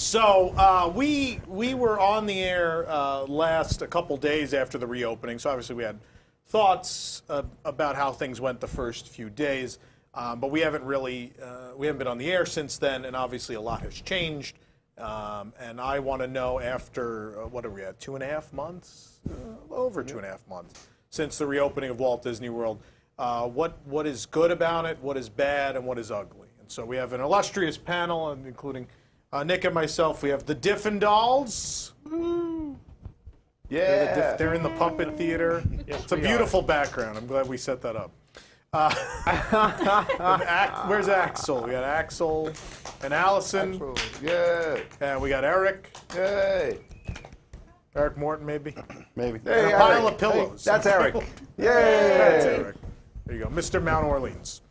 So we were on the air a couple days after the reopening. So obviously we had thoughts about how things went the first few days, but we haven't been on the air since then, and obviously a lot has changed. And I want to know after what are we at, 2.5 months, over 2.5 months since the reopening of Walt Disney World. What is good about it, what is bad, and what is ugly? And so we have an illustrious panel, including Nick and myself. We have the Diffindalls. Yeah. They're in the Puppet Theater. Yes, it's a beautiful background. I'm glad we set that up. Where's Axel? We got Axel and Allison. Axel. Yeah. And we got Eric. Yay. Eric Morton, maybe. Maybe. And a pile of pillows. Hey, that's Eric. Yay. That's Eric. There you go. Mr. Mount Orleans.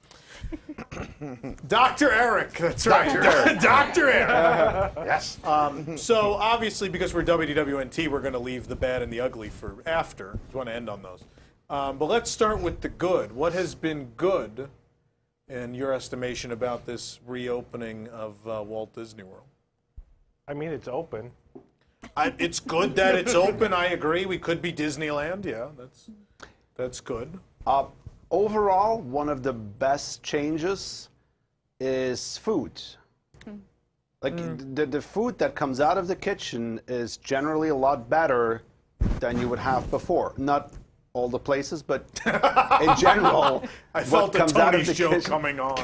Dr. Eric. That's right. Dr. Eric. Dr. Eric. Yes. So obviously, because we're WDWNT, we're going to leave the bad and the ugly for after. We want to end on those. But let's start with the good. What has been good, in your estimation, about this reopening of Walt Disney World? I mean, it's open. It's good that it's open. I agree. We could be Disneyland. Yeah, that's good. Overall, one of the best changes is food. Like the food that comes out of the kitchen is generally a lot better than you would have before. Not all the places, but in general, I felt what comes the out of Tony's the joke kitchen coming on.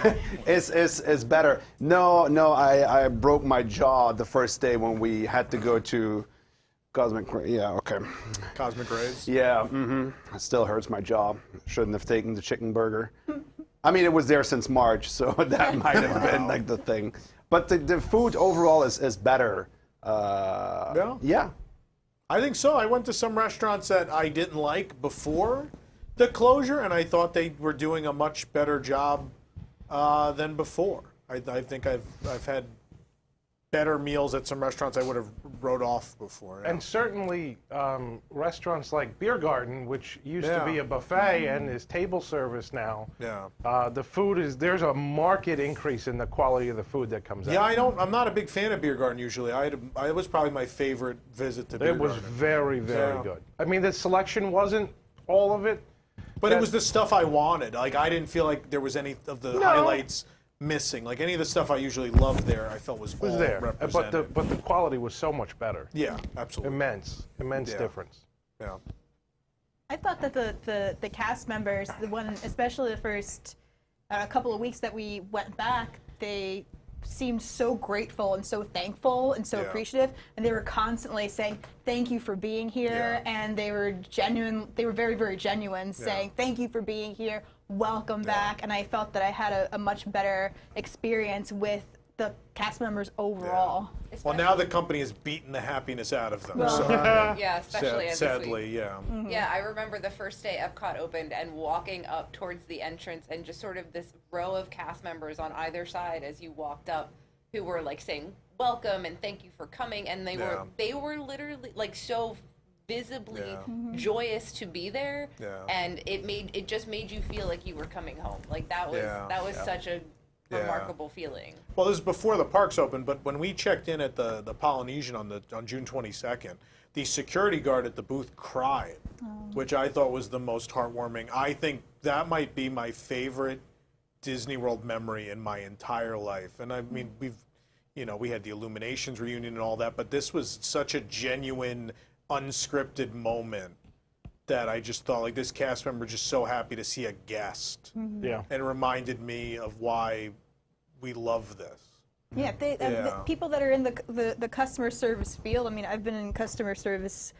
is better. No, I broke my jaw the first day when we had to go to Cosmic. Yeah, okay. Cosmic Rays. Yeah, it still hurts my jaw. Shouldn't have taken the chicken burger. I mean, it was there since March, so that might have been like the thing. But the food overall is better. Yeah. I think so. I went to some restaurants that I didn't like before the closure, and I thought they were doing a much better job than before. I think I've had better meals at some restaurants I would have wrote off before. Yeah. And certainly restaurants like Beer Garden, which used to be a buffet and is table service now. Yeah. The food there's a marked increase in the quality of the food that comes out. Yeah, I'm not a big fan of Beer Garden usually. It was probably my favorite visit to Beer Garden. It was very, very good. I mean, the selection wasn't all of it. But it was the stuff I wanted. Like, I didn't feel like there was any of the highlights missing. Like, any of the stuff I usually loved there, I felt was all there. represented. But the quality was so much better. Yeah, absolutely. Immense difference. Yeah. I thought that the cast members, especially the first couple of weeks that we went back, they seemed so grateful and so thankful and so appreciative, and they were constantly saying thank you for being here, and they were very, very genuine, saying thank you for being here, welcome back, and I felt that I had a much better experience with the cast members overall. Well, now the company has beaten the happiness out of them. Well, so, yeah, especially this week. sadly, yeah. Yeah, I remember the first day Epcot opened and walking up towards the entrance and just sort of this row of cast members on either side as you walked up who were like saying welcome and thank you for coming, and they were literally like so visibly joyous to be there, and it just made you feel like you were coming home. Like that was such a remarkable feeling. Well, this is before the parks opened, but when we checked in at the Polynesian on June 22nd, the security guard at the booth cried, which I thought was the most heartwarming. I think that might be my favorite Disney World memory in my entire life. And I mean, we had the Illuminations reunion and all that, but this was such a genuine, unscripted moment that I just thought, like, this cast member just so happy to see a guest. Yeah. And it reminded me of why we love this. Yeah, the people that are in the customer service field, I mean, I've been in customer service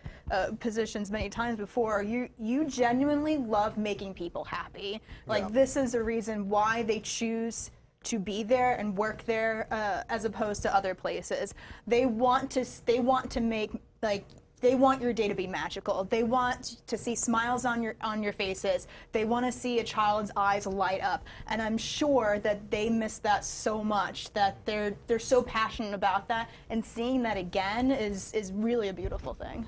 positions many times before. You genuinely love making people happy. Like, this is a reason why they choose to be there and work there as opposed to other places. They want to make, like, they want your day to be magical. They want to see smiles on your faces. They want to see a child's eyes light up. And I'm sure that they miss that so much, that they're so passionate about that. And seeing that again is really a beautiful thing.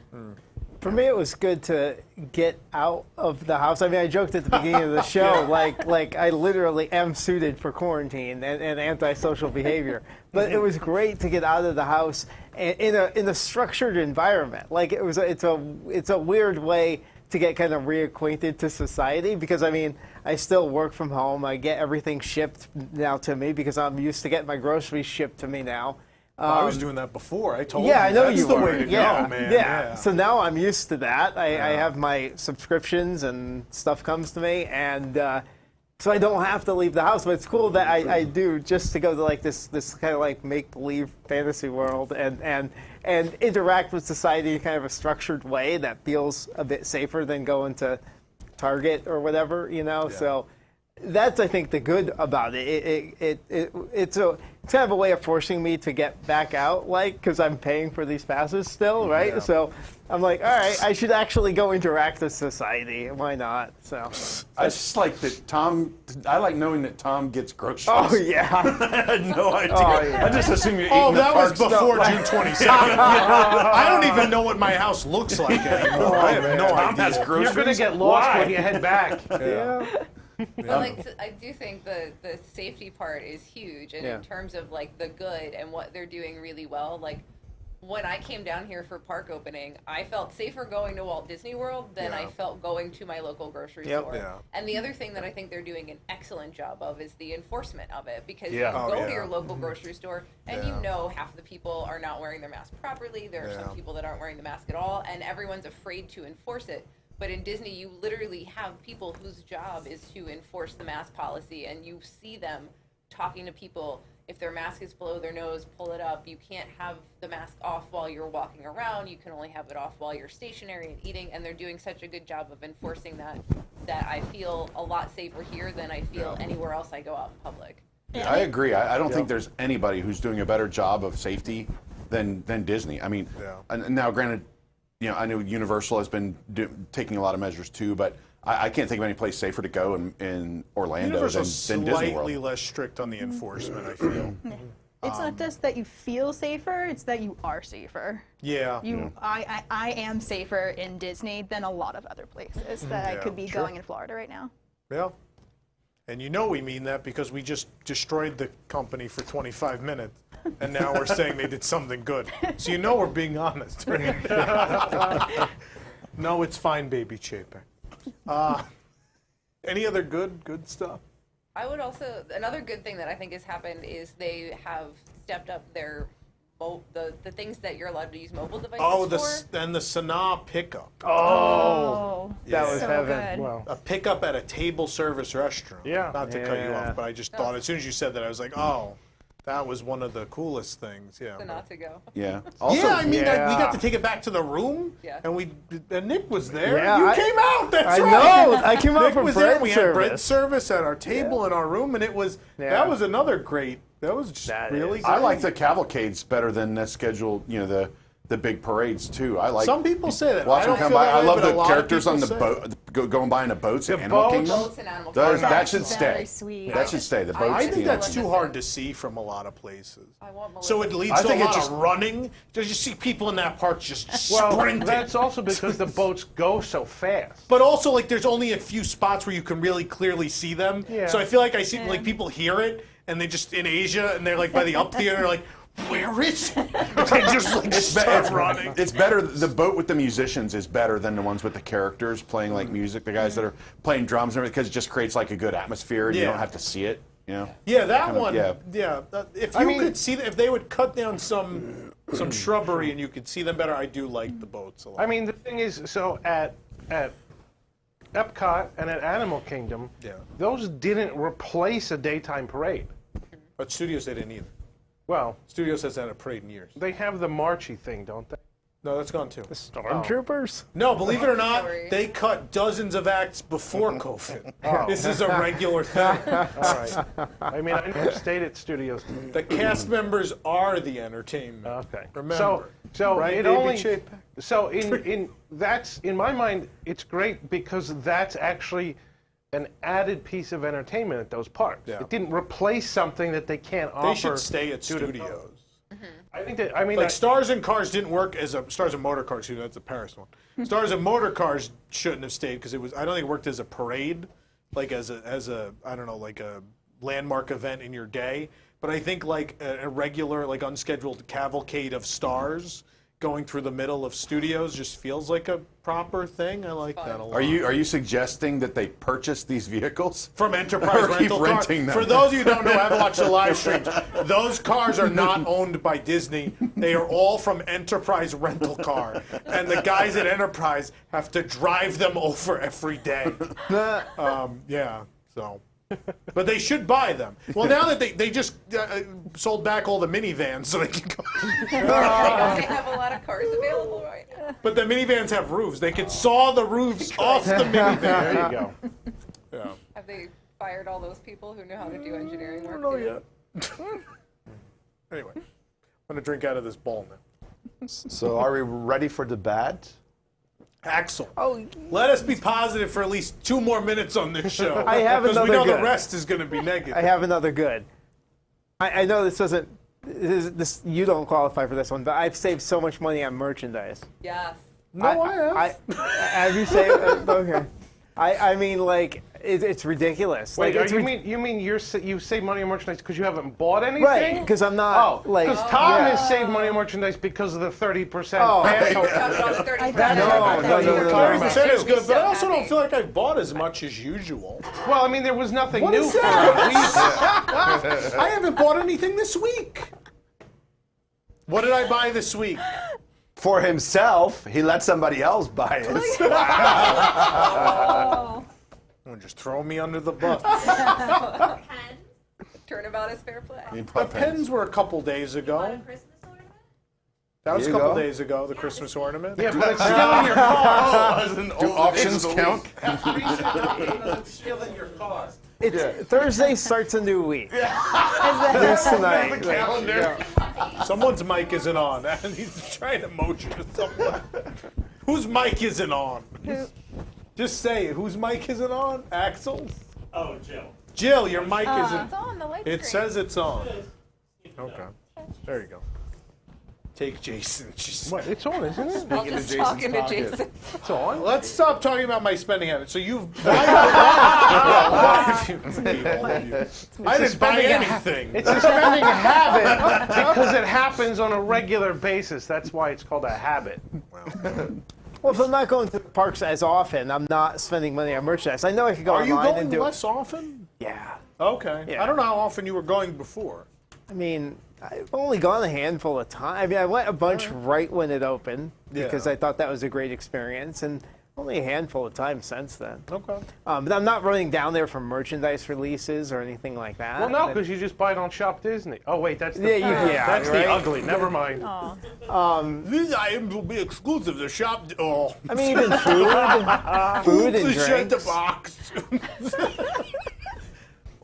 For me, it was good to get out of the house. I mean, I joked at the beginning of the show, like I literally am suited for quarantine and antisocial behavior. But it was great to get out of the house in a structured environment. Like it's a weird way to get kind of reacquainted to society, because I mean, I still work from home. I get everything shipped now to me because I'm used to getting my groceries shipped to me now. I was doing that before. I told you. Yeah, I know that's you the were. way to Yeah, go, man. yeah. So now I'm used to that. I have my subscriptions and stuff comes to me, and so I don't have to leave the house. But it's cool that I do, just to go to like this kind of like make-believe fantasy world and interact with society in kind of a structured way that feels a bit safer than going to Target or whatever, you know. Yeah. So that's, I think, the good about it. It's kind of a way of forcing me to get back out, like, because I'm paying for these passes still, right? Yeah. So I'm like, all right, I should actually go interact with society. Why not? So. I just like that Tom. I like knowing that Tom gets groceries. Oh yeah. I had no idea. Oh, yeah. I just assumed you're Oh, eating the that was park before stuff. June 22nd. I don't even know what my house looks like anymore. I have no Tom has idea. groceries. You're going to get lost Why? when you head back. Yeah. But I do think the safety part is huge, and Yeah. in terms of like the good and what they're doing really well, like when I came down here for park opening, I felt safer going to Walt Disney World than I felt going to my local grocery store. Yeah. And the other thing that I think they're doing an excellent job of is the enforcement of it, because Yeah. you Oh, go yeah. to your local grocery store and you Yeah. know half the people are not wearing their mask properly. There are Yeah. some people that aren't wearing the mask at all, and everyone's afraid to enforce it. But in Disney, you literally have people whose job is to enforce the mask policy, and you see them talking to people. If their mask is below their nose, pull it up. You can't have the mask off while you're walking around. You can only have it off while you're stationary and eating, and they're doing such a good job of enforcing that I feel a lot safer here than I feel anywhere else I go out in public. I agree. I don't think there's anybody who's doing a better job of safety than Disney. I mean, and now granted, you know, I know Universal has been taking a lot of measures too, but I can't think of any place safer to go in Orlando Universal's than Disney slightly World. less strict on the enforcement, I feel. It's not just that you feel safer; it's that you are safer. Yeah. I am safer in Disney than a lot of other places that I could be going in Florida right now. Yeah. And you know we mean that because we just destroyed the company for 25 minutes, and now we're saying they did something good. So you know we're being honest. No, it's fine, baby Chapek. Any other good stuff? I would also, another good thing that I think has happened is they have stepped up their the things that you're allowed to use mobile devices Oh, for. and the Sanaa pickup. Oh, That was so heaven. good. Well, A pickup at a table service restaurant. Yeah. Not to cut you Yeah. off, but I just thought as soon as you said that, I was like, oh, that was one of the coolest things. Yeah. So not to go. Yeah. Also, Yeah, I mean, we Yeah. got to take it back to the room, Yeah. and Nick was there. Yeah, you I- came out. That's I right. know. I came out Nick for was there. bread We had bread service. service at our table in our room, and it was Yeah. that was another great. That was just That really is. good. I like the cavalcades better than the scheduled, you know, the big parades too. I like Some people say that. watch I them don't come feel by. that I way, love but a the lot of characters on the people boat going by in the boats. The at Animal boats? Kingdom. Boats and Animal Those, Kingdom. that should Very stay. sweet. That should stay. The boats. I think theme. that's Yeah. too hard to see from a lot of places. I want So it Melissa- leads I to a think it lot just- of running. Does you see people in that park just well, sprinting? that's also because the boats go so fast. But also, like, there's only a few spots where you can really clearly see them. Yeah. So I feel like I see, like, people hear it, and they just, in Asia, and they're, like, by the up theater, like, where is it? They just, like, start running. It's better. The boat with the musicians is better than the ones with the characters playing like music. The guys that are playing drums and everything, because it just creates like a good atmosphere, and you Yeah. don't have to see it. You know. Yeah, that Kind of- one. yeah. Yeah. If you mean- could see, if they would cut down some shrubbery and you could see them better, I do like the boats a lot. I mean, the thing is, so at Epcot and at Animal Kingdom, Yeah. those didn't replace a daytime parade. But Studios, they didn't either. Well, Studios hasn't had a parade in years. they have the marchy thing, don't they? No, that's gone too. Stormtroopers? No, believe it or not, Sorry. they cut dozens of acts before COVID. Oh. This is a regular thing. All right. I mean, I never stayed at studios. The cast members are the entertainment. Okay. Remember. So right, it baby only. Chapek? So in that's in my mind, it's great because that's actually an added piece of entertainment at those parks. Yeah. It didn't replace something that they can't offer. They should stay at due to- Studios. I think that, I mean, Like Stars and Cars didn't work as a Stars and Motor Cars. That's a Paris one. Stars and Motor Cars shouldn't have stayed because it was. I don't think it worked as a parade, like as a I don't know, like a landmark event in your day. But I think like a regular, like unscheduled cavalcade of stars going through the middle of studios just feels like a proper thing. I like that a lot. Are you suggesting that they purchase these vehicles From Enterprise Or keep Rental Car. renting them? For those of you who don't know, I've watched the live streams. Those cars are not owned by Disney. They are all from Enterprise Rental Car. And the guys at Enterprise have to drive them over every day. Yeah, so. But they should buy them. Well, now that they just sold back all the minivans so they can go. They have a lot of cars available right now. But the minivans have roofs. They could saw the roofs off the minivan. there you go. Yeah. Have they fired all those people who know how to do engineering work? I don't know too? yet. Anyway, I'm going to drink out of this bowl now. So are we ready for the bad? Axel, let us be positive for at least 2 more minutes on this show. I have because we another know good. the rest is going to be negative. I have another good. I know this doesn't. This you don't qualify for this one, but I've saved so much money on merchandise. Yes. No, I have. Have you saved? Okay. I mean, like it's ridiculous. Wait, like, it's you mean you save money on merchandise because you haven't bought anything? right? Because I'm not like. Because Tom yeah. has saved money on merchandise because of the 30% Oh. pass. Talked about the 30%. No. 30% is good, but I also happy. don't feel like I've bought as much as usual. Well, I mean, there was nothing What new is for that? a week. I haven't bought anything this week. What did I buy this week? For himself, he let somebody else buy it. Oh. Just throw me under the bus. Turnabout is fair play. The pens were a couple days ago. That was a Here you couple go. days ago, the Christmas ornament. Yeah, but it's still in your car. Do auctions count? It's still in your car. Thursday starts a new week. This tonight. Someone's mic isn't on, and he's trying to motion to someone. Whose mic isn't on? Just say it. Whose mic isn't on? Axel's? Oh, Jill. Jill, your mic isn't. It's on the light It screen. says it's on. Okay. There you go. Take Jason. What? It's on, isn't it? I'm just talking to Jason. It's on. Let's stop talking about my spending habits. So you've. I didn't buy anything. It's a spending habit because it happens on a regular basis. That's why it's called a habit. Well, if I'm not going to the parks as often, I'm not spending money on merchandise. I know I could go Are you online going and do less often? Yeah. Okay. Yeah. I don't know how often you were going before. I mean, I've only gone a handful of times. I mean, I went a bunch right when it opened because Yeah. I thought that was a great experience, and only a handful of times since then. Okay. But I'm not running down there for merchandise releases or anything like that. Well, no, because you just buy it on Shop Disney. Oh, wait, that's the, Yeah, that's right? the ugly. Never mind. These items will be exclusive to shop. Oh. I mean, even food and Shut the drinks. box.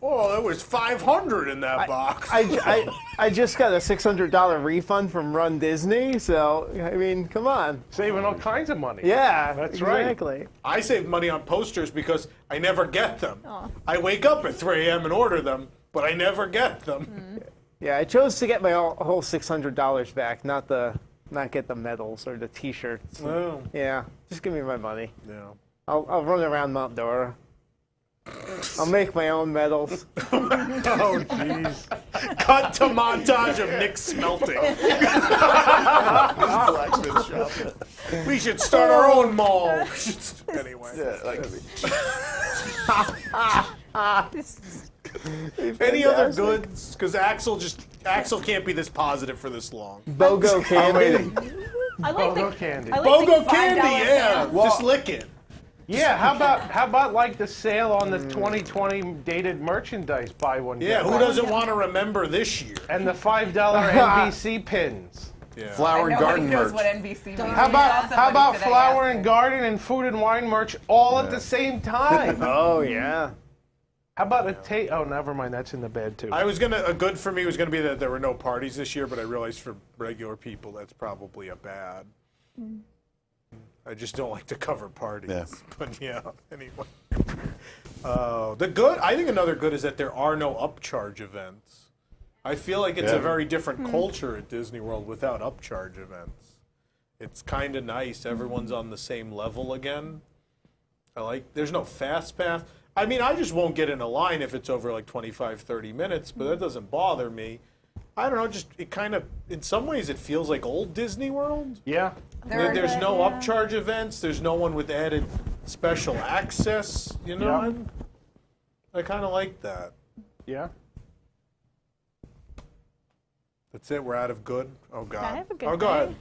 Oh, there was 500 in that box. I just got a $600 refund from Run Disney, so I mean, come on. Saving all kinds of money. Yeah, That's right. exactly. I save money on posters because I never get them. I wake up at 3 a.m. and order them, but I never get them. Yeah, I chose to get my whole $600 back, not get the medals or the T-shirts. Oh. Yeah, just give me my money. Yeah. I'll run around Mount Dora. I'll make my own medals. Oh, jeez. Cut to montage of Nick smelting. We should start our own mall. Anyway. Any other goods? Because Axel can't be this positive for this long. BOGO candy. I like BOGO the candy. I like BOGO the $5 candy, yeah. cans. Just lick it. Yeah, how about like the sale on the 2020 dated merchandise, buy one Yeah, get who one? doesn't want to remember this year? And the $5 NBC pins. Yeah. Flower and garden knows merch. what NBC means. How about flower and garden and food and wine merch all at the same time? Oh yeah. How about a oh, never mind, that's in the bed too. A good for me was gonna be that there were no parties this year, but I realized for regular people that's probably a bad. I just don't like to cover parties. Yeah. But yeah, anyway. I think another good is that there are no upcharge events. I feel like it's a very different culture at Disney World without upcharge events. It's kind of nice. Everyone's on the same level again. There's no fast pass. I mean, I just won't get in a line if it's over like 25, 30 minutes, but that doesn't bother me. I don't know, just it kind of, in some ways, it feels like old Disney World. Yeah. There's no upcharge events. There's no one with added special access, you know? I kind of like that. Yeah. That's it. We're out of good. Oh God. I have a good go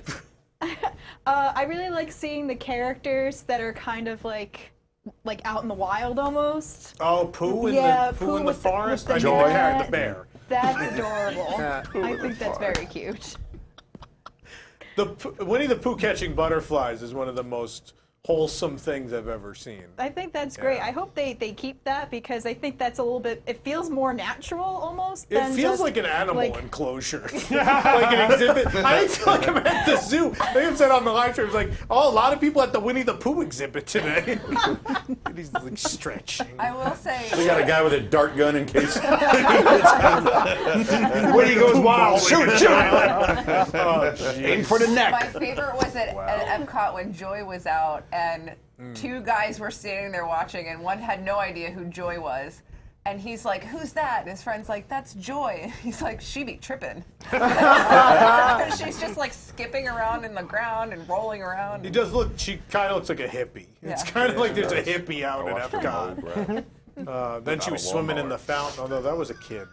ahead. I really like seeing the characters that are kind of like out in the wild almost. Oh, Pooh in Pooh the forest. with The bear. That's adorable. I think that's very cute. Winnie the Pooh catching butterflies is one of the most wholesome things I've ever seen. I think that's great. I hope they keep that because I think that's a little bit, it feels more natural almost. It feels like an animal enclosure. Like an exhibit. I feel like I'm at the zoo. They even said on the live stream, it was like, oh, a lot of people at the Winnie the Pooh exhibit today. He's like stretching. I will say. We got a guy with a dart gun in case. Winnie goes wild. Shoot. Aim for the neck. My favorite was at Epcot when Joy was out and two guys were standing there watching and one had no idea who Joy was. And he's like, who's that? And his friend's like, that's Joy. And he's like, she be tripping. She's just like skipping around in the ground and rolling around. She kind of looks like a hippie. It's kind of like there's a hippie out at Epcot. Then she was swimming in the fountain, although that was a kid.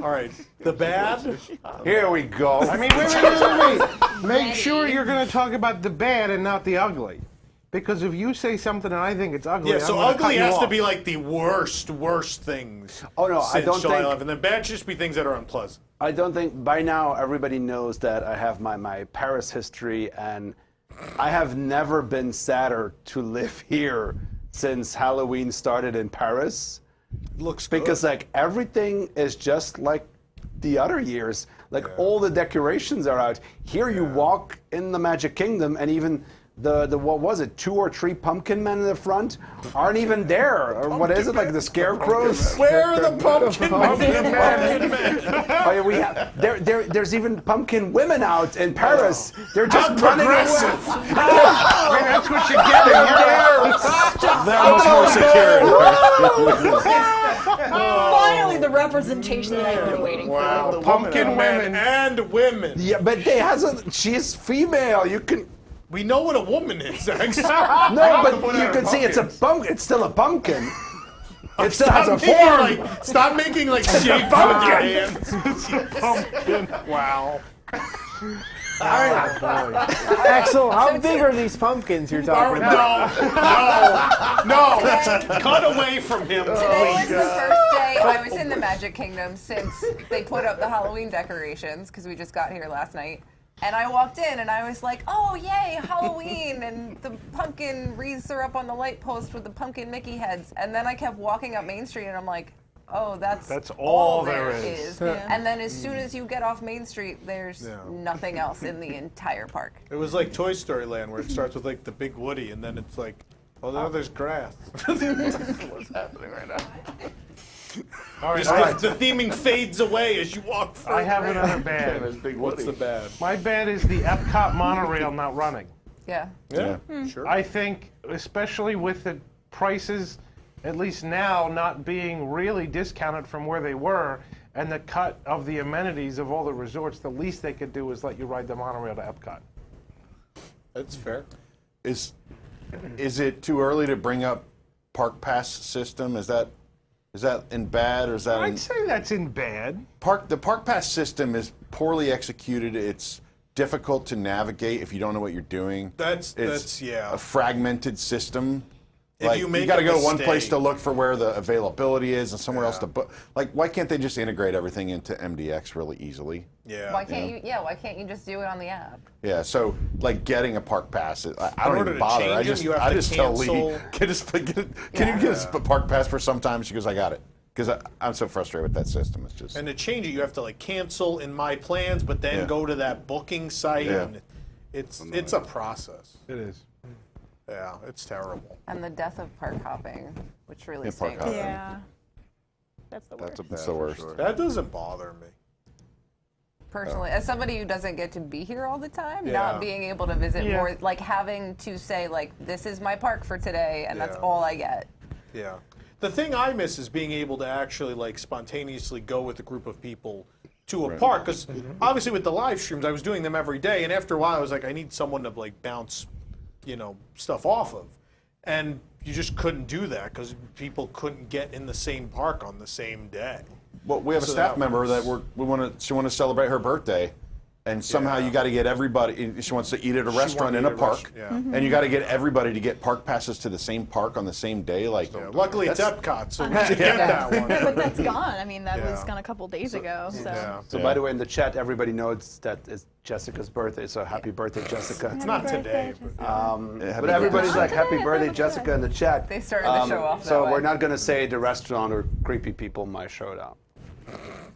All right, the bad. Here we go. I mean, wait. Make sure you're going to talk about the bad and not the ugly. Because if you say something and I think it's ugly, Yeah, so ugly has to be like the worst things. Oh, no, I don't July think- 11th. And then bad should just be things that are unpleasant. I don't think by now everybody knows that I have my Paris history, and I have never been sadder to live here since Halloween started in Paris. Looks good. Because like everything is just like the other years. Like all the decorations are out. Here you walk in the Magic Kingdom and even the what was it, 2 or 3 pumpkin men in the front aren't even there. Or what is it, like the scarecrows? Where are the pumpkin men? Oh, yeah, we have, there's even pumpkin women out in Paris. They're just running away. That's what you're getting. That much more secure. Finally, the representation that I've been waiting for. Pumpkin men and women. Yeah, but they hasn't. She's female. You can. We know what a woman is, actually. No, but you can see it's a pumpkin. It's still a pumpkin. It still has a form. Stop making like shapes pumpkin. Pumpkin. Wow. Axel, how big are these pumpkins you're talking about? No. Cut away from him. Today was the first day I was in the Magic Kingdom since they put up the Halloween decorations because we just got here last night. And I walked in and I was like, oh, yay, Halloween. And the pumpkin wreaths are up on the light post with the pumpkin Mickey heads. And then I kept walking up Main Street and I'm like, oh, that's all there is. And then as soon as you get off Main Street, there's nothing else in the entire park. It was like Toy Story Land where it starts with like the big Woody and then it's like, oh, now there's grass. What's happening right now? All right, The theming fades away as you walk through. I have another bad. What's the bad? My bad is the Epcot monorail not running. Yeah. Yeah, sure. I think, especially with the prices, at least now, not being really discounted from where they were, and the cut of the amenities of all the resorts, the least they could do is let you ride the monorail to Epcot. That's fair. Is it too early to bring up Park Pass system? Is that in bad or is that I'd say that's in bad. The Park Pass system is poorly executed. It's difficult to navigate if you don't know what you're doing. That's a fragmented system. If you make got to a go to one mistake- place to look for where the availability is and somewhere else to book. Like, why can't they just integrate everything into MDX really easily? Yeah. Why can't you? Yeah. Why can't you just do it on the app? Yeah, so like getting a park pass, I don't order even to bother. change I them, just you have I to just tell Lee, cancel. can you get us a park pass for some time? She goes, I got it. Because I'm so frustrated with that system. It's just And to change it, you have to like cancel in My Plans, but then go to that booking site. Yeah. And it's a process. It is. Yeah, it's terrible. And the death of park hopping, which really Yeah, park stinks. hopping. Yeah. That's the worst. It's the worst. That doesn't bother me. Personally, as somebody who doesn't get to be here all the time, Yeah. not being able to visit Yeah. more, like having to say, like, this is my park for today, and that's Yeah. all I get. Yeah. The thing I miss is being able to actually like spontaneously go with a group of people to a park, because obviously with the live streams I was doing them every day, and after a while I was like, I need someone to like bounce, stuff off of, and you just couldn't do that because people couldn't get in the same park on the same day. Well, we have a So staff that member was- that she want to celebrate her birthday, and somehow Yeah. you got to get everybody. She wants to eat at a restaurant wanted in to a eat at a park, restaurant, yeah. and you got to get everybody to get park passes to the same park on the same day. Like, Yeah, luckily it's Epcot, so we should get that one. But that's gone. I mean, that was Yeah. gone a couple days ago. So. Yeah. So by the way, in the chat, everybody knows that it's Jessica's birthday. So happy birthday, Jessica. It's not today. But But everybody's like, happy Okay, birthday, happy Jessica, in the chat. They started the show off that So way. we're not going to say the restaurant or creepy people might show up.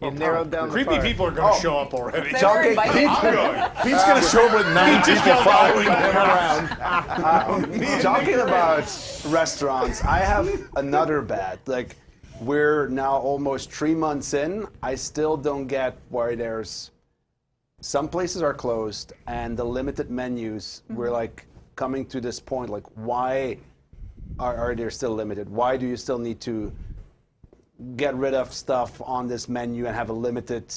You narrowed down the Creepy park. people are going to show up already. They were invited. Pete's going to show up with 9 people following him around. Talking about restaurants, I have another bad. Like, we're now almost 3 months in. I still don't get why there's some places are closed and the limited menus. We're like coming to this point. Like, why are they still limited? Why do you still need to get rid of stuff on this menu and have a limited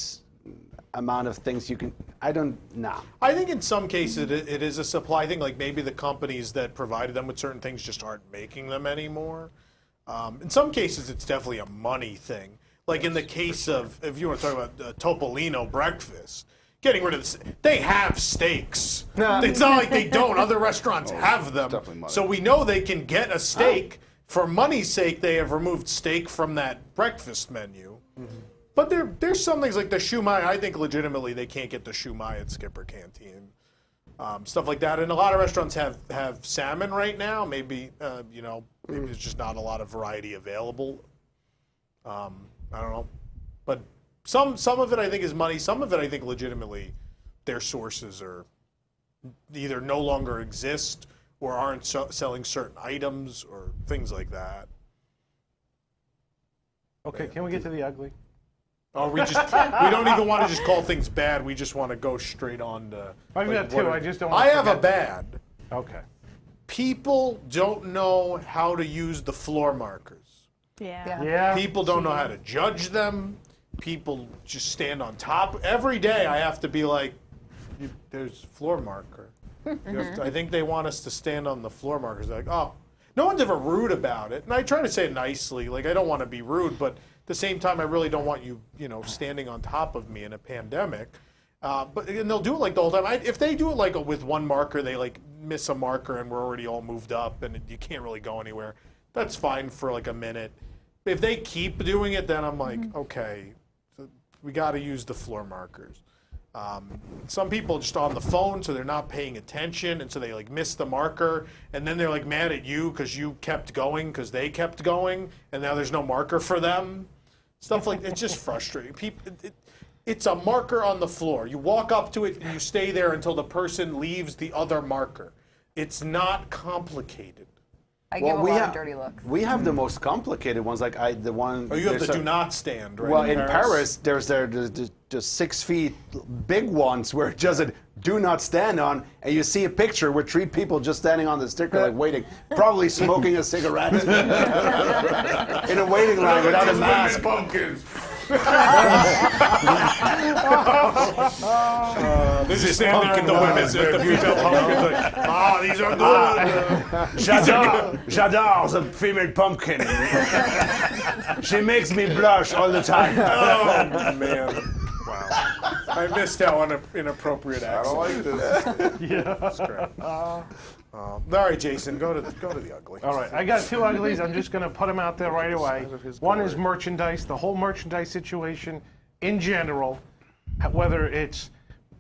amount of things you can? I don't know. I think in some cases it is a supply thing. Like maybe the companies that provided them with certain things just aren't making them anymore. In some cases, it's definitely a money thing. Like in the case of, if you want to talk about Topolino breakfast, getting rid of this, they have steaks. It's not like they don't. Other restaurants have them. definitely money. So we know they can get a steak. For money's sake, they have removed steak from that breakfast menu. But there's some things like the shumai. I think legitimately they can't get the shumai at Skipper Canteen. Stuff like that. And a lot of restaurants have salmon right now. Maybe, maybe there's just not a lot of variety available. I don't know. But some of it I think is money. Some of it I think legitimately their sources are either no longer exist or aren't selling certain items or things like that. Okay, can we get to the ugly? Oh, we don't even want to just call things bad. We just want to go straight on to. I've got two. what I just don't wanna I have a forget. bad. Okay. People don't know how to use the floor markers. Yeah. Yeah. People don't know how to judge them. People just stand on top. Every day I have to be like, there's floor marker. I think they want us to stand on the floor markers. They're like, oh, no one's ever rude about it. And I try to say it nicely. Like, I don't want to be rude, but at the same time, I really don't want you, standing on top of me in a pandemic. And they'll do it like the whole time. If they do it like with one marker, they like miss a marker and we're already all moved up and you can't really go anywhere. That's fine for like a minute. If they keep doing it, then I'm like, okay, so we got to use the floor markers. Some people are just on the phone, so they're not paying attention, and so they like miss the marker, and then they're like mad at you because you kept going because they kept going, and now there's no marker for them. Stuff like it's just frustrating. People, it's a marker on the floor. You walk up to it and you stay there until the person leaves the other marker. It's not complicated. I give a we lot have of dirty looks. We have the most complicated ones. Like the one. Oh, you have there's the a- do not stand, right? Well, in Paris, there's the 6 feet big ones where it just a do not stand on, and you see a picture with 3 people just standing on the sticker, like waiting, probably smoking a cigarette in a waiting line without a mask. Pumpkins. This is standing at the women's at the female pumpkins. Like, these are good. J'adore the female pumpkin. She makes me blush all the time. Oh man! Wow, I missed how inappropriate accent. I don't like this. That's great. All right, Jason, go to the ugly. All right, I got two uglies. I'm just going to put them out there right away. One is merchandise, the whole merchandise situation in general, whether it's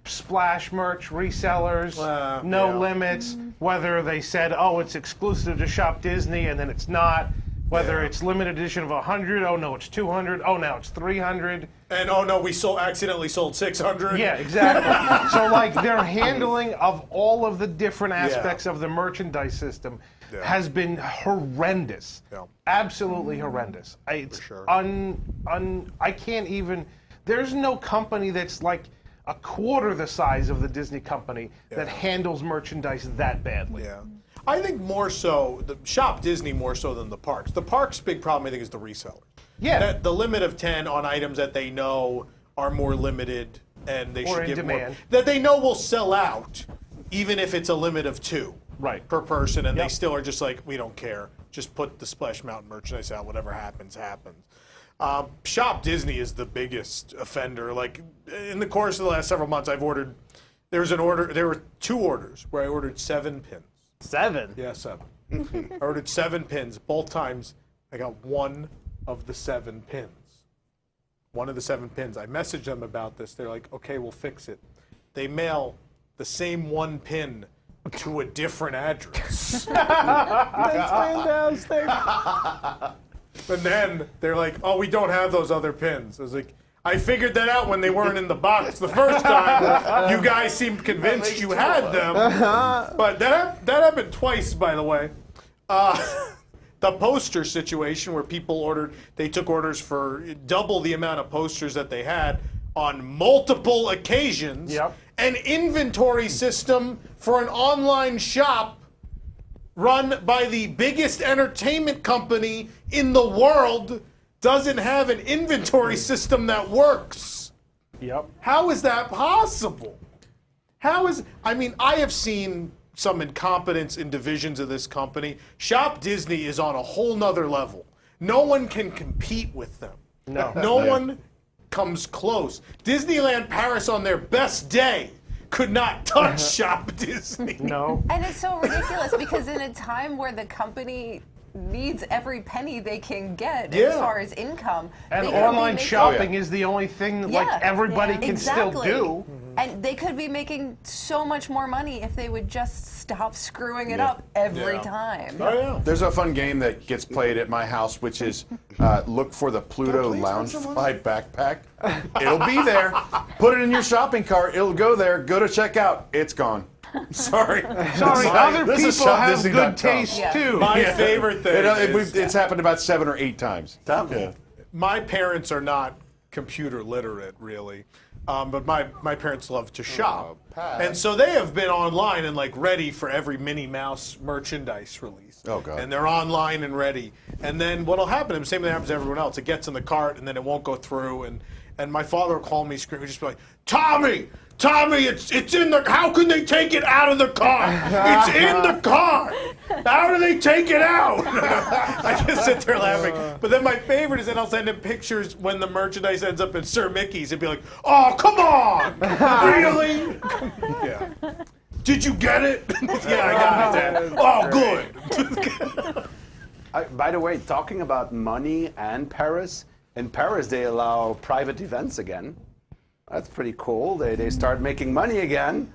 splash merch, resellers, no yeah. limits, whether they said, oh, it's exclusive to Shop Disney and then it's not. Whether it's limited edition of 100, oh no, it's 200, oh now it's 300. And oh no, we accidentally sold 600. Yeah, exactly. So like their handling of all of the different aspects of the merchandise system has been horrendous. Yeah. Absolutely horrendous. It's sure. I can't even. There's no company that's like a quarter the size of the Disney company that handles merchandise that badly. Yeah. I think more so, Shop Disney more so than the parks. The parks' big problem, I think, is the resellers. Yeah. The limit of 10 on items that they know are more limited and they Or should in give demand. more. That they know will sell out, even if it's a limit of 2 per person, and they still are just like, we don't care. Just put the Splash Mountain merchandise out. Whatever happens, happens. Shop Disney is the biggest offender. Like, in the course of the last several months, there were 2 orders where I ordered 7 pins. 7? Yeah, 7. I ordered 7 pins. Both times, I got 1 of the 7 pins. 1 of the 7 pins. I messaged them about this. They're like, okay, we'll fix it. They mail the same 1 pin to a different address. That's fantastic. And then they're like, oh, we don't have those other pins. I was like, I figured that out when they weren't in the box the first time. You guys seemed convinced you had them. But that happened twice, by the way. The poster situation where they took orders for double the amount of posters that they had on multiple occasions. Yep. An inventory system for an online shop run by the biggest entertainment company in the world doesn't have an inventory system that works. Yep. How is that possible? I have seen some incompetence in divisions of this company. Shop Disney is on a whole nother level. No one can compete with them. No one comes close. Disneyland Paris on their best day could not touch Shop Disney. No. And it's so ridiculous because in a time where the company needs every penny they can get as far as income. And they could be online making- shopping is the only thing that, like everybody can still exactly. do. And they could be making so much more money if they would just stop screwing it up every time. Oh, yeah. There's a fun game that gets played at my house, which is look for the Pluto Loungefly backpack. It'll be there. Put it in your shopping cart. It'll go there. Go to checkout. It's gone. Sorry. Sorry, other This is people have shopdisney.com. good taste too. My favorite thing It's happened about 7 or 8 times. Yeah. my parents are not computer literate, really. But my parents love to shop. Pat. And so they have been online and like ready for every Minnie Mouse merchandise release. Oh, God. And they're online and ready. And then what'll happen, the same thing happens to everyone else, it gets in the cart and then it won't go through. And my father will call me screaming, just be like, Tommy, it's in the, how can they take it out of the car? It's in the car. How do they take it out? I just sit there laughing. But then my favorite is that I'll send him pictures when the merchandise ends up in Sir Mickey's and be like, oh, come on. Really? Yeah. Did you get it? Yeah, I got it, Dad. Oh, good. By the way, talking about money and Paris, in Paris they allow private events again. That's pretty cool. They start making money again.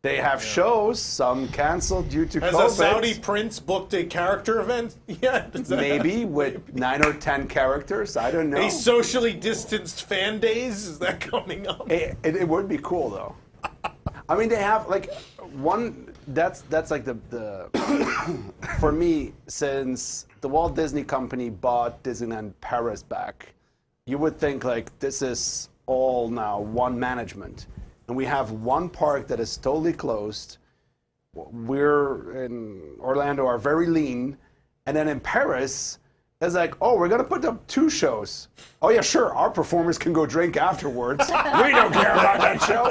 They have shows, some canceled due to Has COVID. a Saudi prince booked a character event yet? Maybe with 9 or 10 characters. I don't know. A socially distanced fan days? Is that coming up? It would be cool though. I mean, they have like one. That's like the for me, since the Walt Disney Company bought Disneyland Paris back, you would think like this is all now one management, and we have one park that is totally closed. We're in Orlando are very lean, and then in Paris. It's like, oh, we're gonna put up 2 shows. Oh yeah, sure. Our performers can go drink afterwards. We don't care about that show.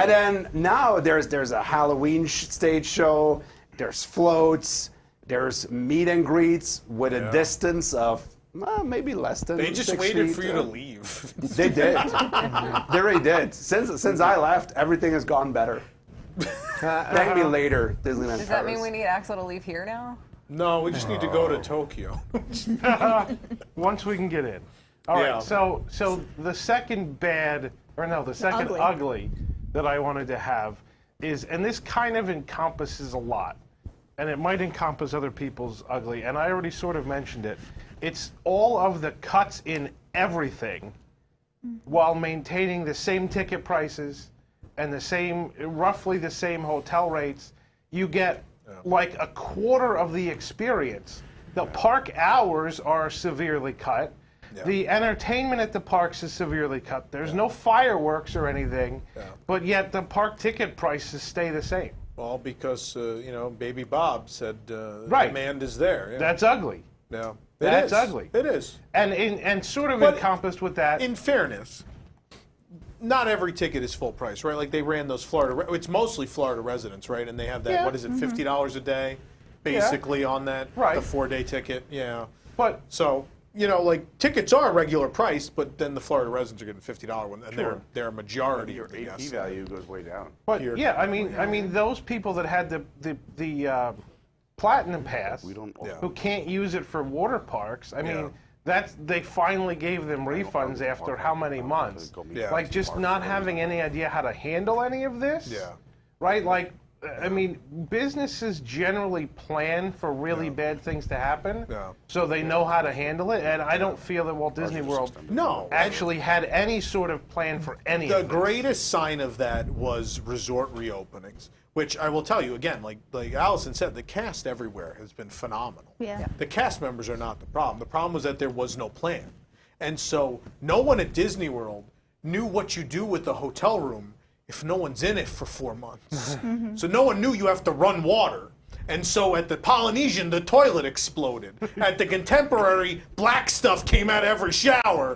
And then now there's a Halloween stage show. There's floats. There's meet and greets with a distance of maybe less than. They just 6 waited feet. for you to leave. They did. They really did. Since I left, everything has gone better. Thank me later, Disneyland Does that Paris. mean we need Axel to leave here now? No, we just need to go to Tokyo. Once we can get in. All right. Yeah. So the second ugly that I wanted to have is, and this kind of encompasses a lot. and it might encompass other people's ugly, and I already sort of mentioned it, it's all of the cuts in everything while maintaining the same ticket prices and roughly the same hotel rates. You get like a quarter of the experience. The park hours are severely cut. Yeah. The entertainment at the parks is severely cut. There's no fireworks or anything, but yet the park ticket prices stay the same. Well, because, Baby Bob said demand is there. Yeah. That's ugly. Yeah. That's ugly. It is. And sort of But encompassed with that. In fairness, not every ticket is full price, right? Like they ran those it's mostly Florida residents, right? And they have that, what is it, $50 a day, basically, on that, the 4-day ticket. Yeah. But so, like tickets are regular price, but then the Florida residents are getting $50 one, and they're a majority. Your AP value goes way down. But I mean, those people that had the Platinum Pass, who can't use it for water parks. I mean, they finally gave them refunds after how many months? Like just not having any idea how to handle any of this. Yeah. Right. Like, I mean, businesses generally plan for really bad things to happen, so they know how to handle it. And I don't feel that Walt Disney World actually had any sort of plan for any of this. The greatest sign of that was resort reopenings, which I will tell you again, like Allison said, the cast everywhere has been phenomenal. Yeah. The cast members are not the problem. The problem was that there was no plan. And so no one at Disney World knew what you do with the hotel room if no one's in it for 4 months. So no one knew you have to run water. And so at the Polynesian, the toilet exploded. At the Contemporary, black stuff came out of every shower.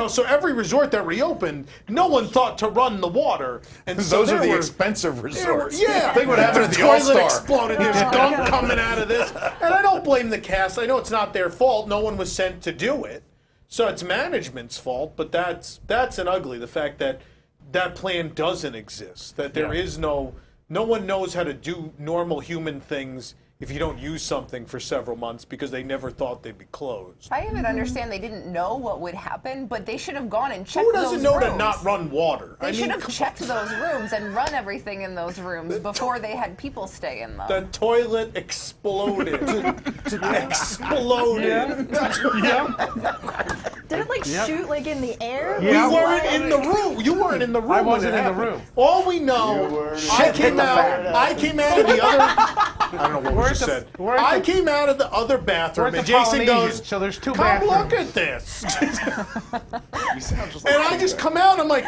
So every resort that reopened, no one thought to run the water. And so those are the expensive resorts. Think what happened at the toilet All-Star. exploded. There's gunk coming out of this. And I don't blame the cast. I know it's not their fault. No one was sent to do it. So it's management's fault, but that's an ugly. The fact that plan doesn't exist. That there is no one knows how to do normal human things if you don't use something for several months because they never thought they'd be closed. I even understand they didn't know what would happen, but they should have gone and checked Who those doesn't know rooms. to not run water? They should have checked those rooms and run everything in those rooms before they had people stay in them. The toilet exploded. Exploded. Did it shoot in the air? We weren't in the room. You weren't in the room. I wasn't in the room. All we know, I came out of the other. I don't know what we just said. I came out of the other bathroom, and Jason goes, so there's two "Come bathrooms. look at this." And I just come out. I'm like,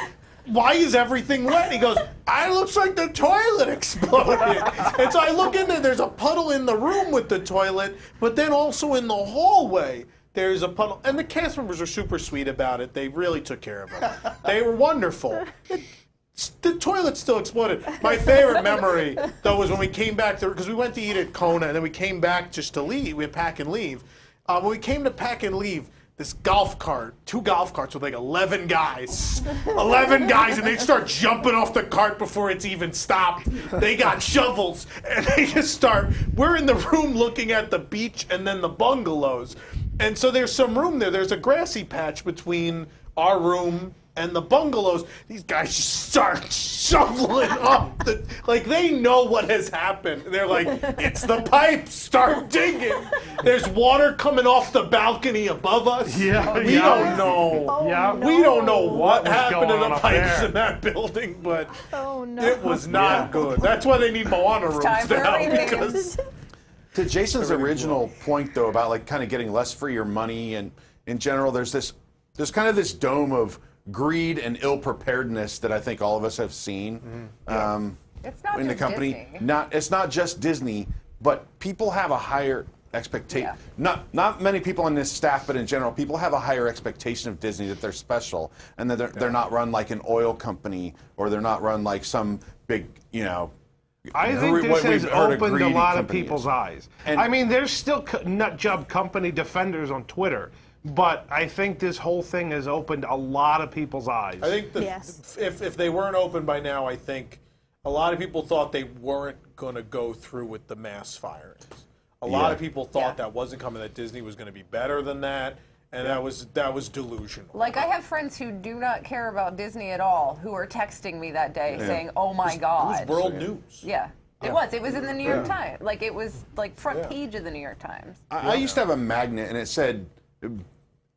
"Why is everything wet?" He goes, "It looks like the toilet exploded." And so I look in there. There's a puddle in the room with the toilet, but then also in the hallway. There's a puddle, and the cast members are super sweet about it. They really took care of it. They were wonderful. The toilet still exploded. My favorite memory, though, was when we came back because we went to eat at Kona, and then we came back just to leave. We had pack and leave. When we came to pack and leave, this golf cart, 2 golf carts with 11 guys. 11 guys, and they start jumping off the cart before it's even stopped. They got shovels, and they just start. We're in the room looking at the beach and then the bungalows. And so there's some room there. There's a grassy patch between our room and the bungalows. These guys just start shoveling up. They know what has happened. They're like, it's the pipes. Start digging. There's water coming off the balcony above us. We don't know. Oh, no. We don't know what happened to going the on up pipes there? in that building, but it was not good. That's why they need Moana rooms time for now. repayments. Because To Jason's original point, though, about kind of getting less for your money, and in general, there's kind of this dome of greed and ill preparedness that I think all of us have seen It's not in the just company. Disney. It's not just Disney, but people have a higher expectation. Not many people on this staff, but in general, people have a higher expectation of Disney, that they're special and that they're not run like an oil company, or they're not run like some big, I think this has opened a lot of people's eyes. And I mean, there's still nut job company defenders on Twitter, but I think this whole thing has opened a lot of people's eyes. I think if they weren't open by now, I think a lot of people thought they weren't going to go through with the mass firings. A lot of people thought that wasn't coming, that Disney was going to be better than that. And that was delusional. Like, I have friends who do not care about Disney at all who are texting me that day saying, "Oh my God." It was world news. Yeah. It was. It was in the New York Times. Like, it was like front page of the New York Times. I used to have a magnet, and it said,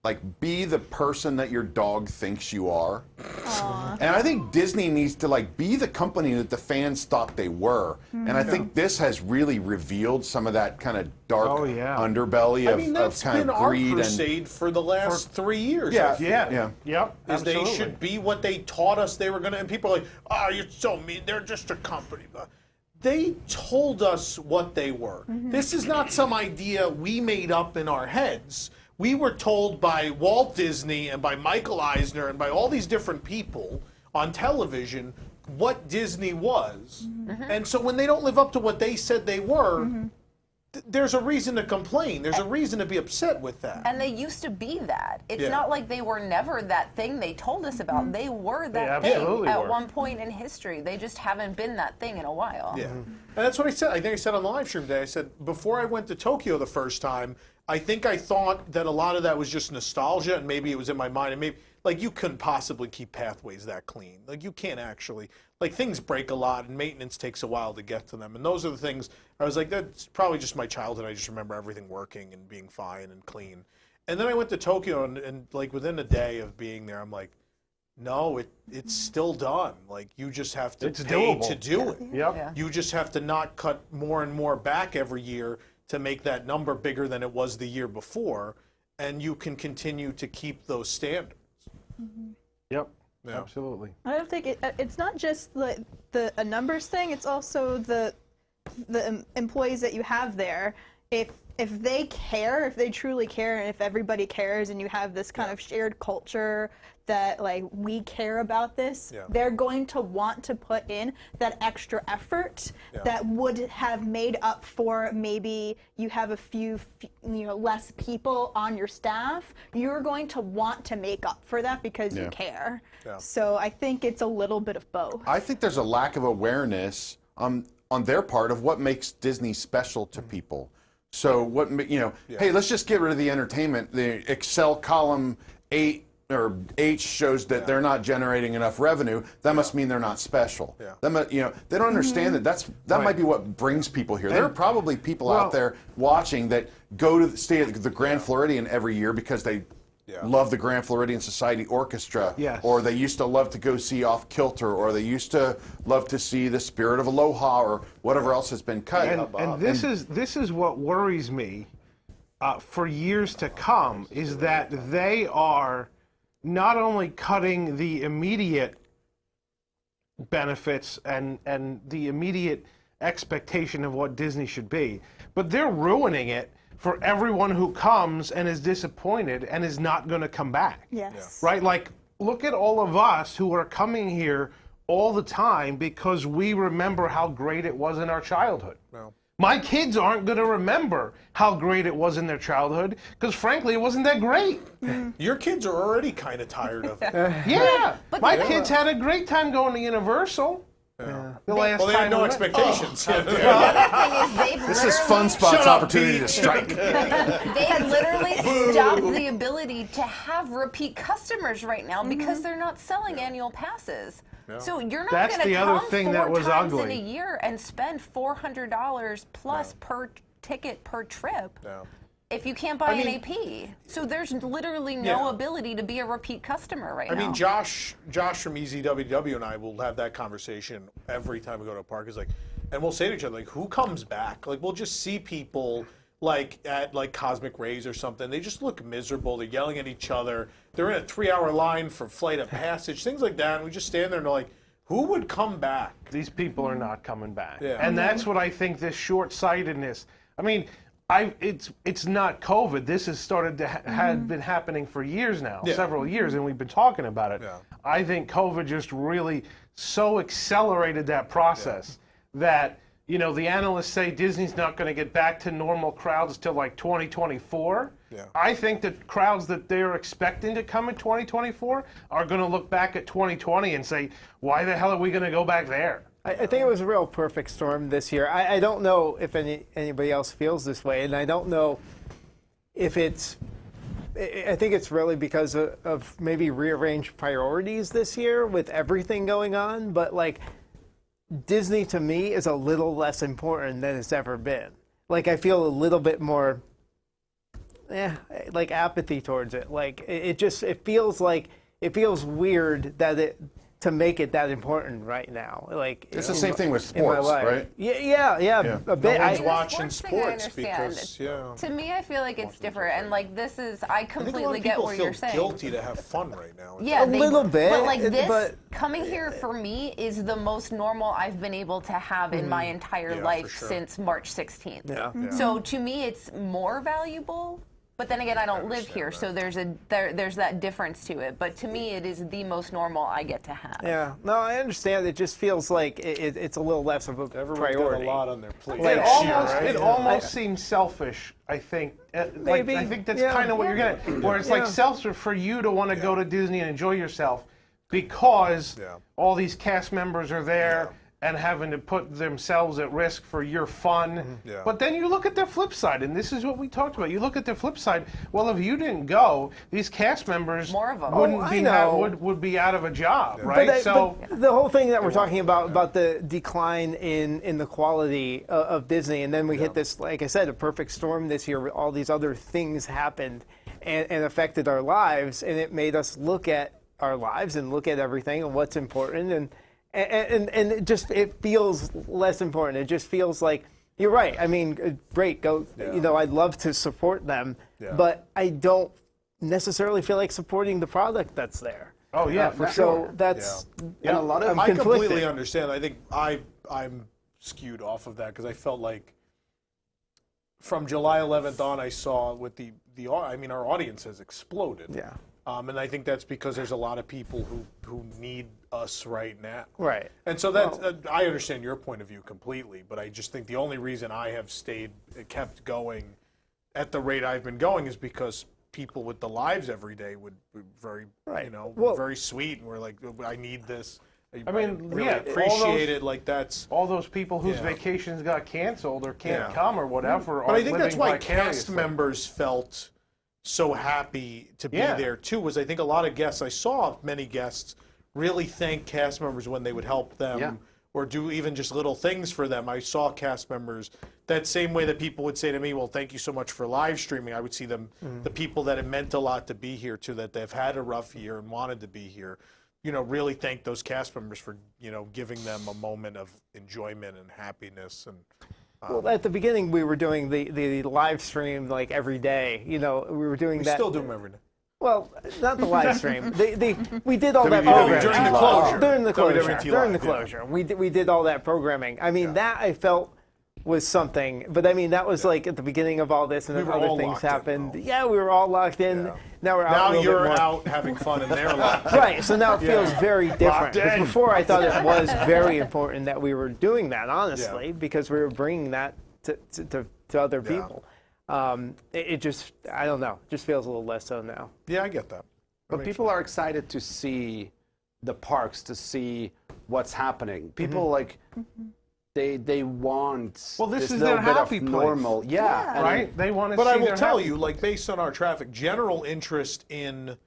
like, be the person that your dog thinks you are. Aww. And I think Disney needs to, like, be the company that the fans thought they were. And I think this has really revealed some of that kind of dark underbelly of, that's kind been of our greed crusade for the last 3 years. Yeah, I feel. Yep. Is they Absolutely. should be what they taught us they were going to. And people are like, oh, you're so mean. They're just a company. They told us what they were. This is not some idea we made up in our heads. We were told by Walt Disney and by Michael Eisner and by all these different people on television what Disney was. And so when they don't live up to what they said they were, there's a reason to complain. There's a reason to be upset with that. And they used to be that. It's not like they were never that thing they told us about. They were that thing at one point in history. They just haven't been that thing in a while. Yeah. And that's what I said. I think I said on the live stream today, I said, before I went to Tokyo the first time, I think I thought that a lot of that was just nostalgia, and maybe it was in my mind, and maybe, like, you couldn't possibly keep pathways that clean. Like, you can't actually, like, things break a lot, and maintenance takes a while to get to them. And those are the things, I was like, that's probably just my childhood. I just remember everything working and being fine and clean. And then I went to Tokyo, and like, within a day of being there, I'm like, no, it's still done. Like, you just have to pay to do it. You just have to not cut more and more back every year to make that number bigger than it was the year before, and you can continue to keep those standards. Yep, absolutely. I don't think it's not just a numbers thing. It's also the employees that you have there. If they care, if they truly care, and if everybody cares, and you have this kind of shared culture that, like, we care about this, they're going to want to put in that extra effort that would have made up for maybe you have a few, less people on your staff. You're going to want to make up for that because you care. So I think it's a little bit of both. I think there's a lack of awareness on their part of what makes Disney special to people. So what, hey, let's just get rid of the entertainment. The Excel column 8 or H shows that they're not generating enough revenue. That must mean they're not special. They don't understand that might be what brings people here. There are probably people out there watching that go to stay at the Grand Floridian every year because they love the Grand Floridian Society Orchestra, or they used to love to go see Off Kilter, or they used to love to see the Spirit of Aloha, or whatever else has been cut. And this is what worries me for years to come, is that they are not only cutting the immediate benefits and the immediate expectation of what Disney should be, but they're ruining it for everyone who comes and is disappointed and is not going to come back. Yes. Right? Like, look at all of us who are coming here all the time because we remember how great it was in our childhood. My kids aren't going to remember how great it was in their childhood because, frankly, it wasn't that great. Your kids are already kind of tired of it. But my kids had a great time going to Universal. The last Well, they had no expectations. This is Fun Spot's opportunity to strike. They literally stopped the ability to have repeat customers right now because they're not selling annual passes. So you're not going to come 4 times in a year and spend $400 plus per ticket per trip if you can't buy an AP. So there's literally no ability to be a repeat customer right now. I mean, Josh from EZWW and I will have that conversation every time we go to a park. It's like, and we'll say to each other, like, who comes back? Like, we'll just see people like at like Cosmic Rays or something. They just look miserable. They're yelling at each other. They're in a 3-hour line for Flight of Passage, things like that. And we just stand there and they're like, who would come back? These people are not coming back. And that's what I think, this short-sightedness. I mean, it's not COVID. This has started to had been happening for years now, several years, and we've been talking about it. I think COVID just really so accelerated that process that, the analysts say Disney's not going to get back to normal crowds till like 2024. I think the crowds that they're expecting to come in 2024 are going to look back at 2020 and say, why the hell are we going to go back there? I think it was a real perfect storm this year. I don't know if anybody else feels this way, and I don't know if I think it's really because of maybe rearranged priorities this year with everything going on, but like, Disney to me is a little less important than it's ever been. Like, I feel a little bit more, like apathy towards it. Like, it feels weird that to make it that important right now. Like, It's the same thing with in my sports, life. right? Yeah, a bit. No one's The watching sports thing I sports understand. because, yeah. To me, I feel like it's different, and like this is, I I think a lot completely of get people what feel you're saying. guilty to have fun right now. Yeah, A little bit, But like this, but- coming here for me is the most normal I've been able to have in my entire Yeah, life for sure. since March 16th. Yeah. So to me, it's more valuable. But then again, I don't live here, so there's that difference to it. But to me, it is the most normal I get to have. Yeah, no, I understand. It just feels like it's a little less of a Everyone's priority. got a lot on their plate. Like, this year, almost, right? it Yeah. almost seems selfish, I think. Maybe, I think that's yeah. kind of what you're getting. Where it's like Yeah. selfish for you to want to go to Disney and enjoy yourself because Yeah. all these cast members are there and having to put themselves at risk for your fun. Yeah. But then you look at the flip side, and this is what we talked about. You look at the flip side. Well, if you didn't go, these cast members More of 'em. wouldn't Oh, be I know. would be out of a job, right? But the whole thing that we're talking about the decline in the quality of Disney, and then we hit this, like I said, a perfect storm this year where all these other things happened and affected our lives, and it made us look at our lives and look at everything and what's important, and it feels less important. It just feels like, you're right. I mean, great, go. Yeah. You know, I'd love to support them, Yeah. but I don't necessarily feel like supporting the product that's there. Oh yeah, for So sure. that's And a lot of I'm I conflicted. completely understand. I think I'm skewed off of that because I felt like from July 11th on, I saw with I mean, our audience has exploded. Yeah. And I think that's because there's a lot of people who need us right now. Right. And so that's I understand your point of view completely, but I just think the only reason I have kept going at the rate I've been going is because people with the lives every day would be very, Right. were very sweet, and we're like, I need this. I mean, really yeah, appreciate it. Like that's. All those people whose Yeah. vacations got canceled or can't Yeah. come or whatever. But are I think that's living why cast vicariously. members felt so happy to be Yeah. there too. Was I think a lot of guests, I saw many guests really thank cast members when they would help them Yeah. or do even just little things for them. I saw cast members that same way that people would say to me, well, thank you so much for live streaming. I would see them, the people that it meant a lot to be here too, that they've had a rough year and wanted to be here, really thank those cast members for, giving them a moment of enjoyment and happiness. And Well, at the beginning, we were doing the live stream like every day. We were doing we that. still do them every day. Well, not the live stream. We did all that WDW programming. during the closure. During the closure. WDW During the Live, yeah. closure. We did all that programming. I mean, that I felt was something. But I mean, that was like at the beginning of all this, and We then were other all things locked in, happened. though. Yeah, we were all locked in. Yeah. Now we're out. Now a little you're bit more. out having fun and they're locked. Right, so now it feels very different. Because in. before I thought it was very important that we were doing that, honestly, because we were bringing that to other Yeah. people. It just, I don't know, just feels a little less so now. Yeah, I get that. But people are excited to see the parks, to see what's happening. People like they want Well, this is little their bit happy of place. normal. Yeah, and Right? They want to But see I will their tell happy you, like based on our traffic, general interest in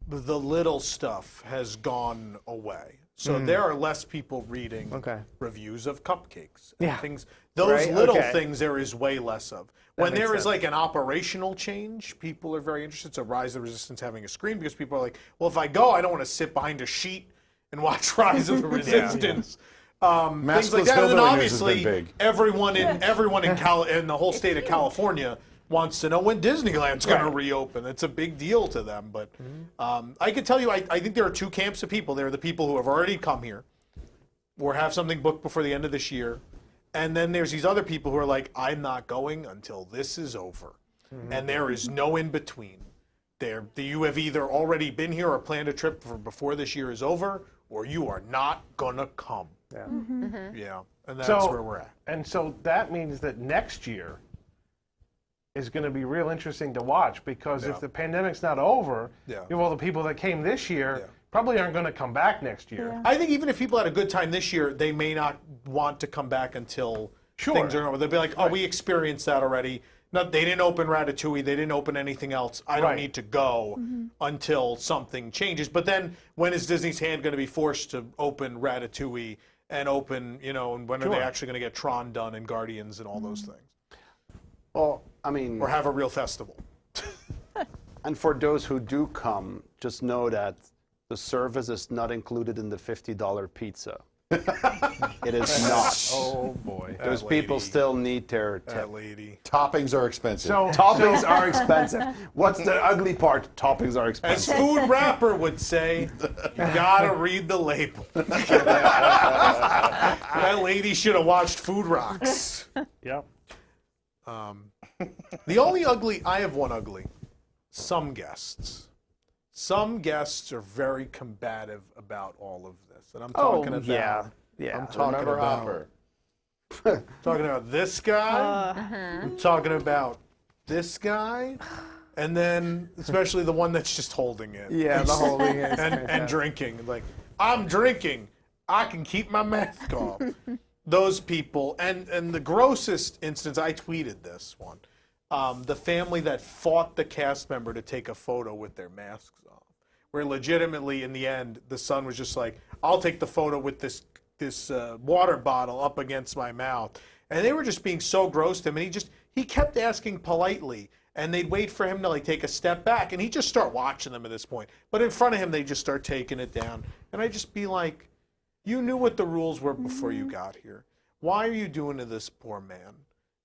the little stuff has gone away. So there are less people reading Okay. reviews of cupcakes and Yeah. things. Those Right, little okay. things there is way less of. When makes there is sense. like an operational change, people are very interested. So Rise of the Resistance having a screen because people are like, well, if I go, I don't want to sit behind a sheet and watch Rise of the Resistance. Things like Maskless that. And then Hillbilly News has obviously, been big. everyone in the whole state of California wants to know when Disneyland's going to reopen. It's a big deal to them. But I can tell you, I think there are two camps of people. There are the people who have already come here or have something booked before the end of this year. And then there's these other people who are like, I'm not going until this is over. And there is no in between. You have either already been here or planned a trip for before this year is over, or you are not going to come. Yeah. Yeah, and that's So- where we're at. And so that means that next year is going to be real interesting to watch because Yeah. if the pandemic's not over, Yeah. all the people that came this year Yeah. probably aren't going to come back next year. I think even if people had a good time this year, they may not want to come back until Sure. things are over. They'll be like, oh, we experienced that already. No, they didn't open Ratatouille. They didn't open anything else. I don't Right. need to go until something changes. But then when is Disney's hand going to be forced to open Ratatouille and open, and when are they actually going to get Tron done and Guardians and all those things? Well, I mean, Or have a real festival. and for those who do come, just know that the service is not included in the $50 pizza. It is not. Oh boy. Those That people lady. still need their tip. That lady. Toppings are expensive. So Toppings are expensive. What's the ugly part? Toppings are As expensive. Food Rapper would say, you gotta read the label. That lady should have watched Food Rocks. Yep. The only ugly, I have one ugly. Some guests. Some guests are very combative about all of this. And I'm talking about, I'm talking Remember about, Hopper. talking about this guy. I'm talking about this guy. And then especially the one that's just holding it. Yeah, the holding is and fantastic. drinking. Like, I'm drinking. I can keep my mask off. Those people. And the grossest instance, I tweeted this one. The family that fought the cast member to take a photo with their masks off. Where legitimately, in the end, the son was just like, I'll take the photo with this water bottle up against my mouth. And they were just being so gross to him. And he kept asking politely. And they'd wait for him to like take a step back. And he'd just start watching them at this point. But in front of him, they just start taking it down. And I'd just be like, you knew what the rules were before you got here. Why are you doing to this poor man?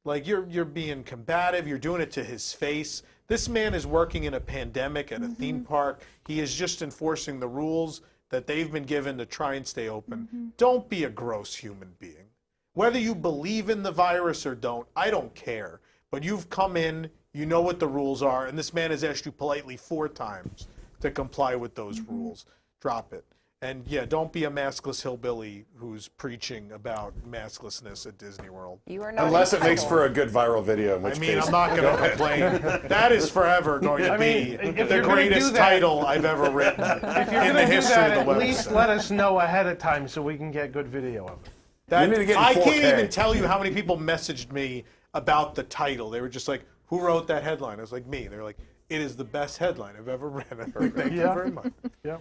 Like, you're being combative. You're doing it to his face. This man is working in a pandemic at a theme park. He is just enforcing the rules that they've been given to try and stay open. Don't be a gross human being. Whether you believe in the virus or don't, I don't care. But you've come in, you know what the rules are, and this man has asked you politely 4 times to comply with those rules. Drop it. And yeah, don't be a maskless hillbilly who's preaching about masklessness at Disney World. You are not Unless it makes entitled. for a good viral video, in which I mean, case. I'm not going to complain. That is forever going to be if the you're gonna do greatest that- title I've ever written If you're in the going to do history that, of the at least website. let us know ahead of time so we can get good video of it. That, need to get in I 4K. can't even tell you how many people messaged me about the title. They were just like, who wrote that headline? I was like, me. They were like, it is the best headline I've ever read. I heard, thank you Yeah. very much. Yep.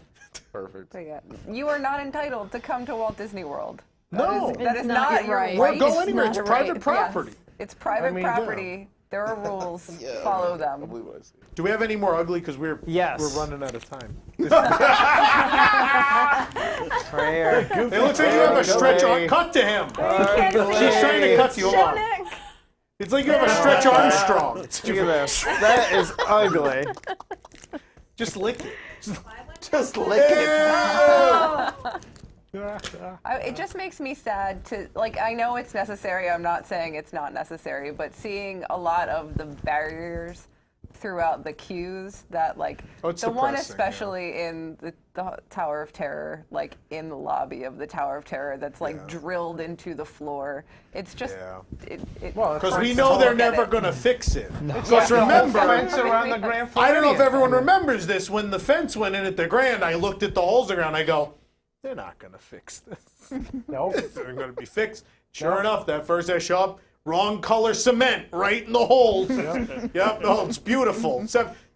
Perfect. So, yeah, you are not entitled to come to Walt Disney World. No. That is It's not not your right. Or right. go anywhere. It's not private right. property. Yes, it's private mean, property. There are rules. Follow them. Do we have any more ugly? Because we're running out of time. Prayer. It looks like you have a stretch arm. Cut to him. She's trying to cut you. Hold on. Nick. It's like you have a stretch Armstrong. Look at this. That is ugly. Just lick it. Just lick it. It just makes me sad to, like, I know it's necessary. I'm not saying it's not necessary, but seeing a lot of the barriers throughout the queues that, like, Oh, it's the one depressing, especially in the Tower of Terror, like in the lobby of the Tower of Terror, that's like drilled into the floor. It's just, Yeah. Well, Because we hurts know to they're look at never it. going to fix it. Because the whole remember, fence around the Grand I don't know if Floridian. everyone remembers this. When the fence went in at the Grand, I looked at the holes in the ground. I go, they're not going to fix this. Nope. They're going to be fixed. Sure enough, that first day I show up, wrong color cement right in the holes. Yep. Oh, it's beautiful.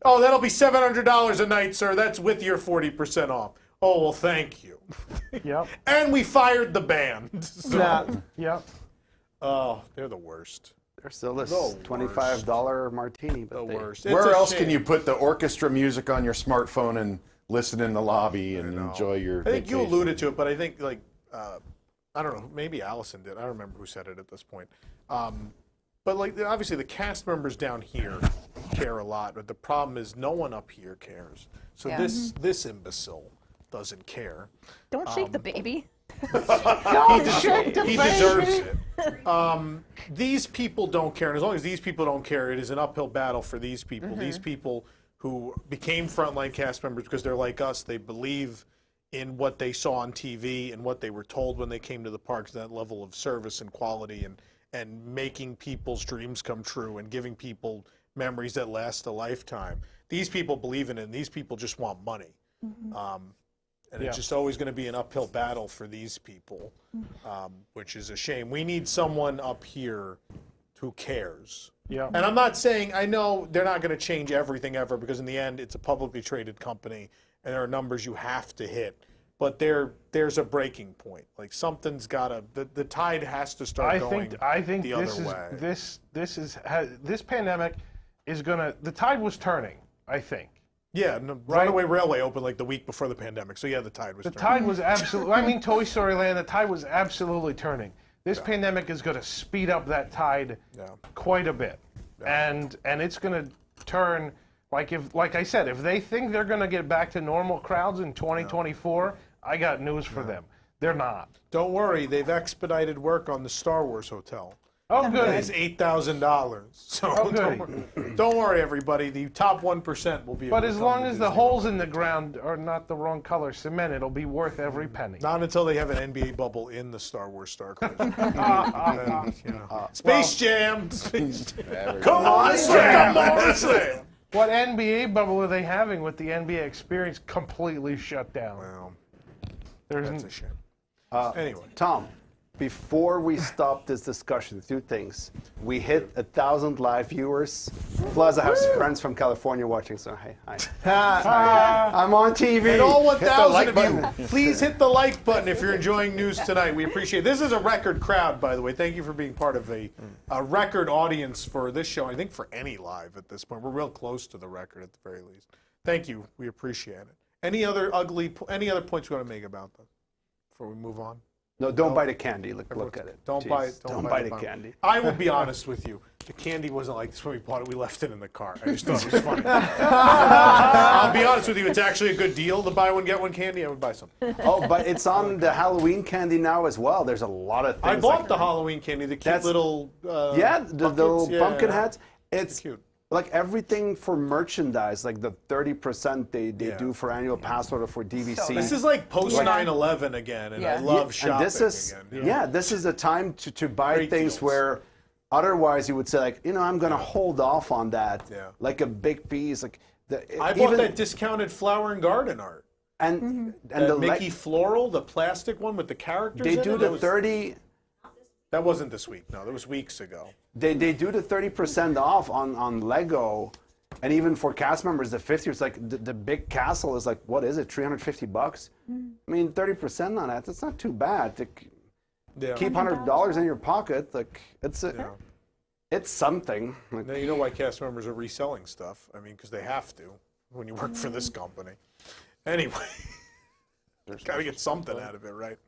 Oh, that'll be $700 a night, sir. That's with your 40% off. Oh, well, thank you. Yep. And we fired the band. So, Nah. Yep. oh, they're the worst. There's still this The $25 martini. But The they- worst. It's Where a else shame. can you put the orchestra music on your smartphone and listen in the lobby and enjoy your I think you vacation? alluded to it, but I think like I don't know, maybe Allison did. I don't remember who said it at this point. But like obviously the cast members down here care a lot, but the problem is no one up here cares. So Yeah. this imbecile doesn't care. Don't shake the baby. He deserves it. These people don't care, and as long as these people don't care, it is an uphill battle for these people. These people who became frontline cast members because they're like us. They believe in what they saw on TV and what they were told when they came to the parks, that level of service and quality and making people's dreams come true and giving people memories that last a lifetime. These people believe in it, and these people just want money. And it's just always going to be an uphill battle for these people, which is a shame. We need someone up here who cares. Yeah. And I'm not saying, I know they're not going to change everything ever, because in the end, it's a publicly traded company, and there are numbers you have to hit but there's a breaking point. Like something's got to, the tide has to start going the other way. This pandemic is gonna. The tide was turning. I think. Yeah, no, Runaway Railway opened like the week before the pandemic, so yeah, the tide was turning. The tide was absolutely. I mean, Toy Story Land. The tide was absolutely turning. This pandemic is going to speed up that tide quite a bit, and it's going to turn. Like I said, if they think they're going to get back to normal crowds in 2024, I got news for them. They're not. Don't worry, they've expedited work on the Star Wars hotel. Oh, good. It's $8,000. So don't worry, everybody. The top 1% will be. But as long as the holes in the ground are not the wrong color cement, it'll be worth every penny. Not until they have an NBA bubble in the Star Wars Star Collision. Space Jam. Come on, Slam. What NBA bubble are they having with the NBA experience completely shut down? Well, There's that's a shame. Anyway. Tom, before we stop this discussion, 2 things. We hit 1,000 live viewers. Plus, I have some friends from California watching, so hey, hi. I'm on TV. And all 1,000 of you, please hit the like button if you're enjoying News Tonight. We appreciate it. This is a record crowd, by the way. Thank you for being part of a record audience for this show. I think for any live at this point. We're real close to the record at the very least. Thank you. We appreciate it. Any other points you want to make about this before we move on? No, don't buy the candy. Look at it. Don't buy the candy. I will be honest with you. The candy wasn't like this when we bought it. We left it in the car. I just thought it was funny. I'll be honest with you. It's actually a good deal to buy one, get one candy. I would buy some. Oh, but it's on the Halloween candy now as well. There's a lot of things. I bought the Halloween candy, the cute little the little pumpkin hats. It's cute. Like everything for merchandise, like the 30% they do for annual pass order for DVC. This is like post 9/11 again, and I love shopping and this is, again. This is a time to buy Great things deals. where otherwise you would say like, I'm going to hold off on that. Yeah. Like a big piece. Like I bought that discounted flower and garden art. And the the Mickey floral, the plastic one with the characters they in do it. the 30. That wasn't this week. No, that was weeks ago. They do the 30% off on Lego, and even for cast members, the 50. It's like the big castle is like, what is it, $350? I mean, 30% on that. That's not too bad. To keep $100 in your pocket, like it's something. Like, Now you know why cast members are reselling stuff. I mean, because they have to when you work for this company. Anyway, got to get something out of it, right?